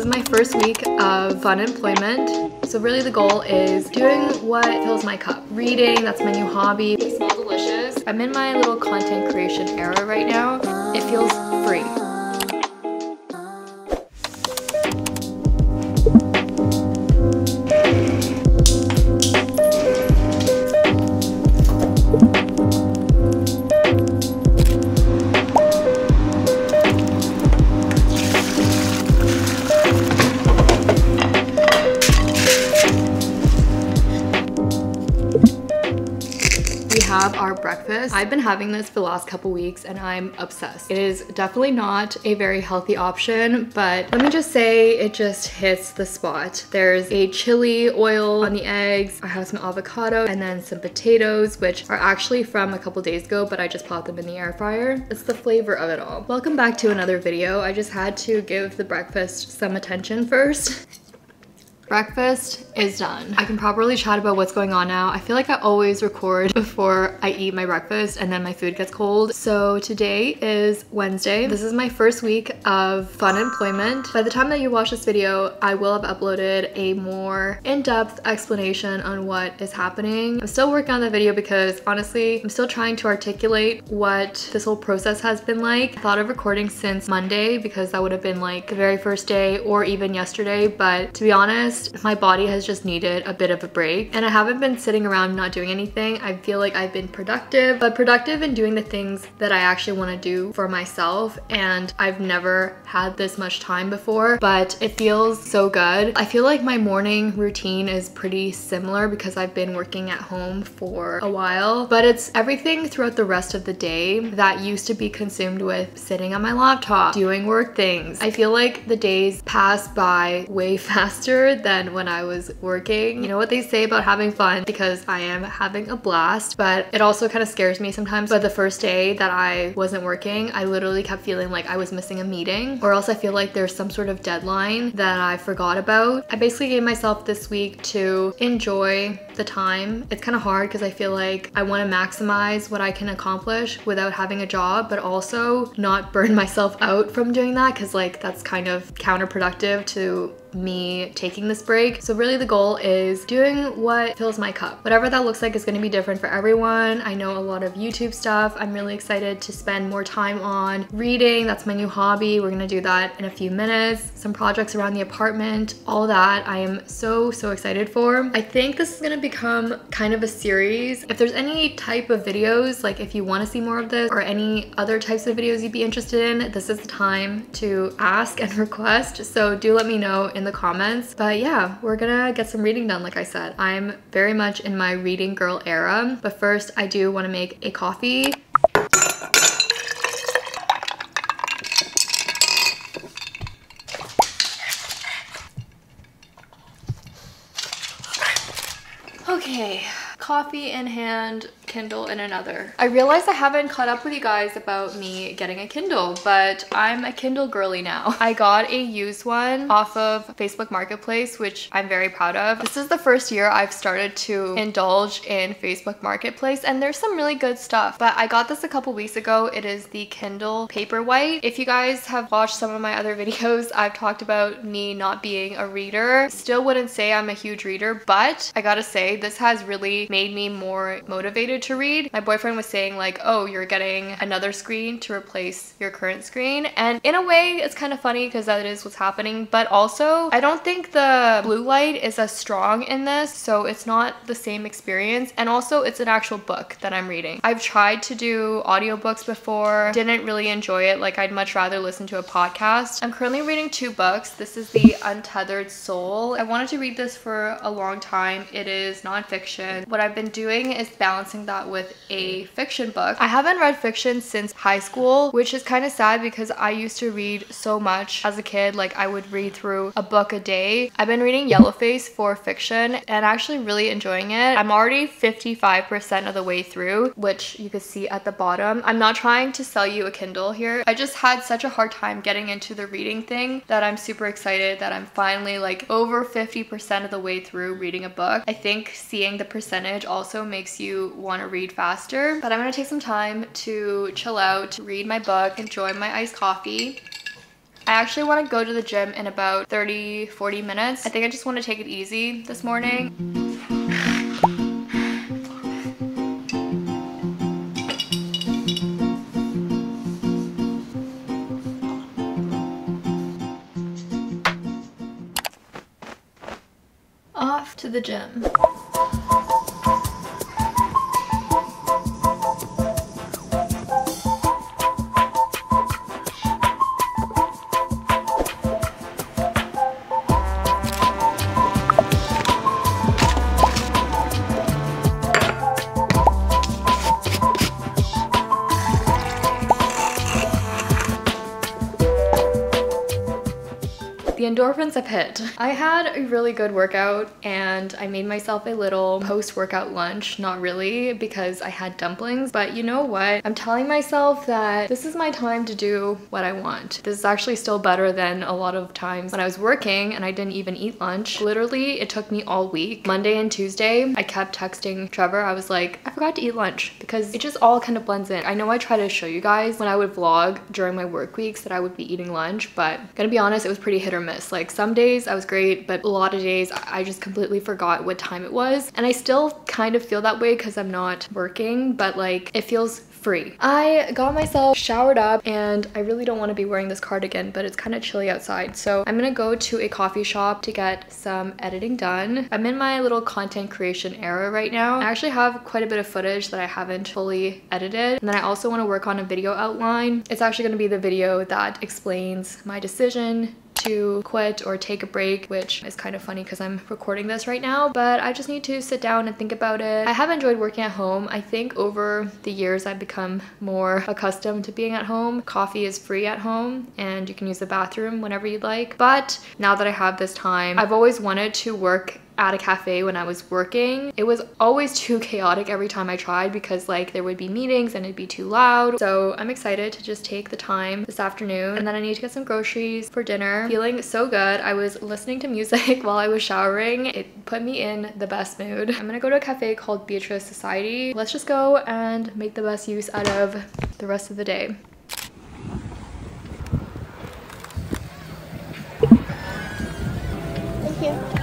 my first week of fun employment. So really the goal is doing what fills my cup. Reading, that's my new hobby. They smell delicious. I'm in my little content creation era right now. It feels free. Have our breakfast. I've been having this for the last couple weeks and I'm obsessed. It is definitely not a very healthy option, but let me just say it just hits the spot. There's a chili oil on the eggs. I have some avocado and then some potatoes, which are actually from a couple days ago, but I just popped them in the air fryer. It's the flavor of it all. Welcome back to another video. I just had to give the breakfast some attention first. Breakfast is done. I can properly chat about what's going on now. I feel like I always record before I eat my breakfast and then my food gets cold. So today is Wednesday. This is my first week of fun employment. By the time that you watch this video, I will have uploaded a more in-depth explanation on what is happening. I'm still working on the video because honestly, I'm still trying to articulate what this whole process has been like. I thought of recording since Monday because that would have been like the very first day or even yesterday, but to be honest, my body has just needed a bit of a break and I haven't been sitting around not doing anything. I feel like I've been productive, but productive in doing the things that I actually want to do for myself, and I've never had this much time before, but it feels so good. I feel like my morning routine is pretty similar because I've been working at home for a while, but it's everything throughout the rest of the day that used to be consumed with sitting on my laptop, doing work things. I feel like the days pass by way faster than when I was working. You know what they say about having fun, because I am having a blast, but it also kind of scares me sometimes. But the first day that I wasn't working, I literally kept feeling like I was missing a meeting, or else I feel like there's some sort of deadline that I forgot about. I basically gave myself this week to enjoy the time. It's kind of hard because I feel like I want to maximize what I can accomplish without having a job, but also not burn myself out from doing that, because like that's kind of counterproductive to me taking this break. So really the goal is doing what fills my cup. Whatever that looks like is going to be different for everyone. I know a lot of YouTube stuff I'm really excited to spend more time on. Reading, that's my new hobby. We're gonna do that in a few minutes. Some projects around the apartment, all that I am so excited for. I think this is gonna become kind of a series. If there's any type of videos, like if you want to see more of this or any other types of videos you'd be interested in, this is the time to ask and request. So do let me know in the comments. But yeah, we're gonna get some reading done. Like I said, I'm very much in my reading girl era, but first I do want to make a coffee. Okay, coffee in hand, Kindle in another. I realized I haven't caught up with you guys about me getting a Kindle, but I'm a Kindle girly now. I got a used one off of Facebook Marketplace, which I'm very proud of. This is the first year I've started to indulge in Facebook Marketplace, and there's some really good stuff, but I got this a couple weeks ago. It is the Kindle Paperwhite. If you guys have watched some of my other videos, I've talked about me not being a reader. Still wouldn't say I'm a huge reader, but I gotta say this has really made me more motivated to read. My boyfriend was saying like, oh, you're getting another screen to replace your current screen, and in a way it's kind of funny because that is what's happening, but also I don't think the blue light is as strong in this, so it's not the same experience, and also it's an actual book that I'm reading. I've tried to do audiobooks before, didn't really enjoy it. Like I'd much rather listen to a podcast. I'm currently reading two books. This is The Untethered Soul. I wanted to read this for a long time. It is nonfiction. What I've been doing is balancing that with a fiction book. I haven't read fiction since high school, which is kind of sad because I used to read so much as a kid. Like I would read through a book a day. I've been reading Yellowface for fiction and actually really enjoying it. I'm already 55% of the way through, which you can see at the bottom. I'm not trying to sell you a Kindle here. I just had such a hard time getting into the reading thing that I'm super excited that I'm finally like over 50% of the way through reading a book. I think seeing the percentage also makes you want to read faster, but I'm gonna take some time to chill out, read my book, enjoy my iced coffee. I actually want to go to the gym in about 30-40 minutes. I think I just want to take it easy this morning. Off to the gym. The endorphins have hit. I had a really good workout and I made myself a little post-workout lunch. Not really, because I had dumplings, but you know what? I'm telling myself that this is my time to do what I want. This is actually still better than a lot of times when I was working and I didn't even eat lunch. Literally, it took me all week. Monday and Tuesday, I kept texting Trevor. I was like, I forgot to eat lunch because it just all kind of blends in. I know I try to show you guys when I would vlog during my work weeks that I would be eating lunch, but gonna be honest, it was pretty hit or miss. Like some days I was great, but a lot of days I just completely forgot what time it was. And I still kind of feel that way because I'm not working, but like it feels free. I got myself showered up and I really don't want to be wearing this cardigan, but it's kind of chilly outside. So I'm gonna go to a coffee shop to get some editing done. I'm in my little content creation era right now. I actually have quite a bit of footage that I haven't fully edited. And then I also want to work on a video outline. It's actually going to be the video that explains my decision to quit or take a break, which is kind of funny because I'm recording this right now, but I just need to sit down and think about it. I have enjoyed working at home. I think over the years I've become more accustomed to being at home. Coffee is free at home and you can use the bathroom whenever you'd like. But now that I have this time, I've always wanted to work at a cafe when I was working. It was always too chaotic every time I tried because like there would be meetings and it'd be too loud. So I'm excited to just take the time this afternoon, and then I need to get some groceries for dinner. Feeling so good. I was listening to music while I was showering. It put me in the best mood. I'm gonna go to a cafe called Beatrice Society. Let's just go and make the best use out of the rest of the day. Thank you.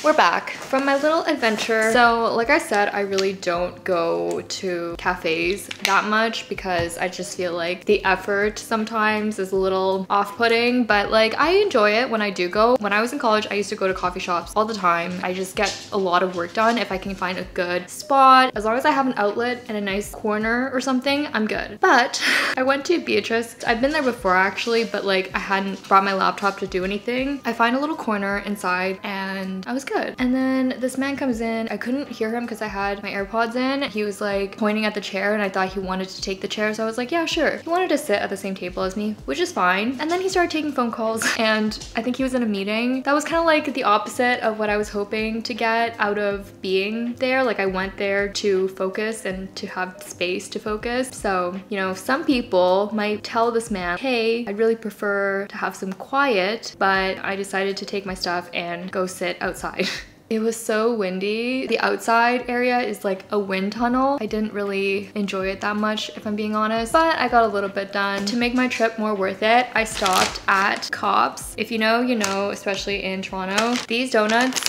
We're back from my little adventure. So like I said, I really don't go to cafes that much because I just feel like the effort sometimes is a little off-putting, but like I enjoy it when I do go. When I was in college, I used to go to coffee shops all the time. I just get a lot of work done if I can find a good spot. As long as I have an outlet and a nice corner or something, I'm good. But I went to Beatrice. I've been there before actually, but like I hadn't brought my laptop to do anything. I find a little corner inside and I was good. And then this man comes in. I couldn't hear him because I had my AirPods in. He was like pointing at the chair and I thought he wanted to take the chair. So I was like, yeah, sure. He wanted to sit at the same table as me, which is fine. And then he started taking phone calls and I think he was in a meeting. That was kind of like the opposite of what I was hoping to get out of being there. Like I went there to focus and to have space to focus. So, you know, some people might tell this man, hey, I'd really prefer to have some quiet, but I decided to take my stuff and go sit outside. It was so windy. The outside area is like a wind tunnel. I didn't really enjoy it that much, if I'm being honest, but I got a little bit done. To make my trip more worth it, I stopped at Cops. If you know, you know, especially in Toronto. These donuts,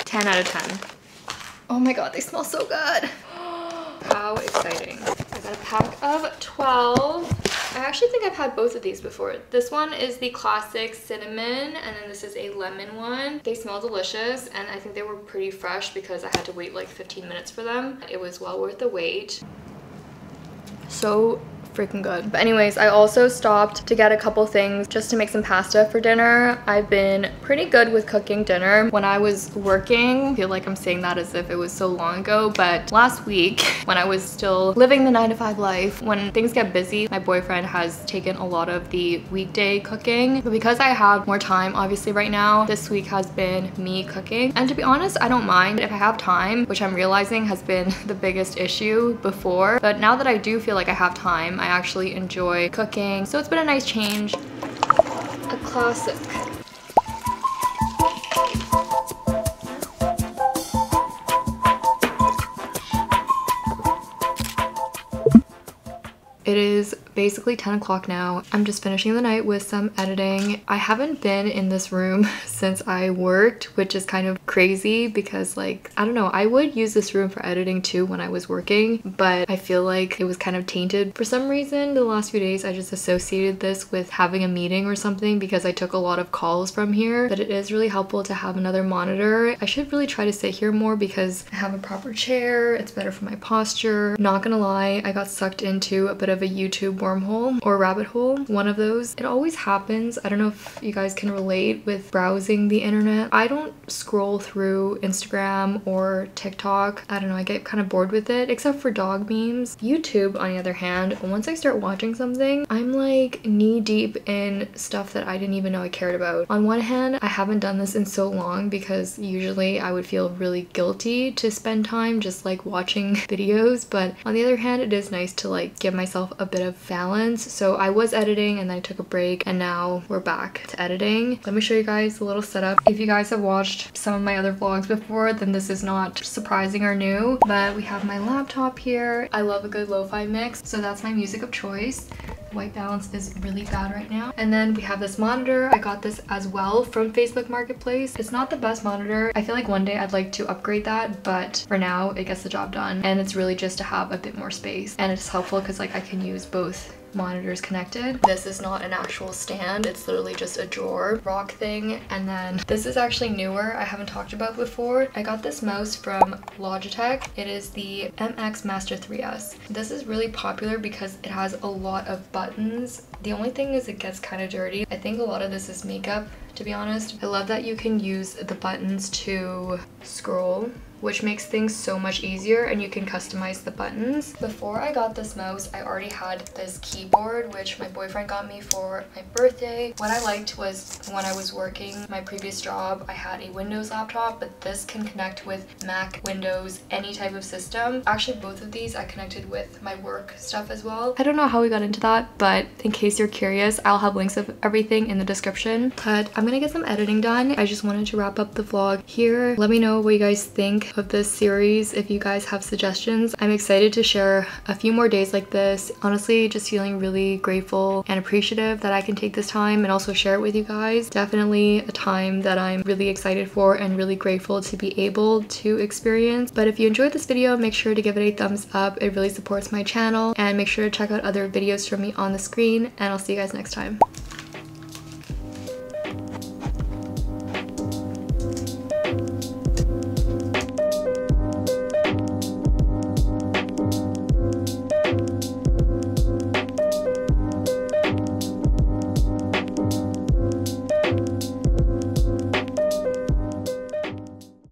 10 out of 10. Oh my God, they smell so good. How exciting. I got a pack of 12. I actually think I've had both of these before. This one is the classic cinnamon, and then this is a lemon one. They smell delicious, and I think they were pretty fresh because I had to wait like 15 minutes for them. It was well worth the wait. So freaking good. But anyways, I also stopped to get a couple things just to make some pasta for dinner. I've been pretty good with cooking dinner. When I was working, I feel like I'm saying that as if it was so long ago, but last week when I was still living the 9-to-5 life, when things get busy, my boyfriend has taken a lot of the weekday cooking. But because I have more time, obviously right now, this week has been me cooking. And to be honest, I don't mind if I have time, which I'm realizing has been the biggest issue before. But now that I do feel like I have time, I actually enjoy cooking. So it's been a nice change. A classic. It is basically 10 o'clock now. I'm just finishing the night with some editing. I haven't been in this room since I worked, which is kind of crazy because like, I don't know, I would use this room for editing too when I was working, but I feel like it was kind of tainted for some reason. The last few days I just associated this with having a meeting or something because I took a lot of calls from here, but it is really helpful to have another monitor. I should really try to sit here more because I have a proper chair. It's better for my posture. Not gonna lie, I got sucked into a bit of a YouTube wormhole or rabbit hole, one of those. It always happens. I don't know if you guys can relate with browsing the internet. I don't scroll through Instagram or TikTok. I don't know, I get kind of bored with it, except for dog memes. YouTube, on the other hand, once I start watching something, I'm like knee deep in stuff that I didn't even know I cared about. On one hand, I haven't done this in so long because usually I would feel really guilty to spend time just like watching videos, but on the other hand, it is nice to like give myself a bit of balance. So I was editing and then I took a break and now we're back to editing. Let me show you guys a little setup. If you guys have watched some of my other vlogs before, then this is not surprising or new, but we have my laptop here. I love a good lo-fi mix, so that's my music of choice. White balance is really bad right now. And then we have this monitor. I got this as well from Facebook Marketplace. It's not the best monitor. I feel like one day I'd like to upgrade that, but for now it gets the job done. And it's really just to have a bit more space. And it's helpful because like I can use both monitors connected. This is not an actual stand, it's literally just a drawer rock thing. And then this is actually newer, I haven't talked about before. I got this mouse from Logitech. It is the MX Master 3S. This is really popular because it has a lot of buttons. The only thing is it gets kind of dirty. I think a lot of this is makeup, to be honest. I love that you can use the buttons to scroll, which makes things so much easier, and you can customize the buttons. Before I got this mouse, I already had this keyboard, which my boyfriend got me for my birthday. What I liked was when I was working my previous job, I had a Windows laptop, but this can connect with Mac, Windows, any type of system. Actually, both of these I connected with my work stuff as well. I don't know how we got into that, but in case you're curious, I'll have links of everything in the description. But I'm gonna get some editing done. I just wanted to wrap up the vlog here. Let me know what you guys think of this series if you guys have suggestions. I'm excited to share a few more days like this. Honestly, just feeling really grateful and appreciative that I can take this time and also share it with you guys. Definitely a time that I'm really excited for and really grateful to be able to experience. But if you enjoyed this video, make sure to give it a thumbs up. It really supports my channel, and make sure to check out other videos from me on the screen, and I'll see you guys next time.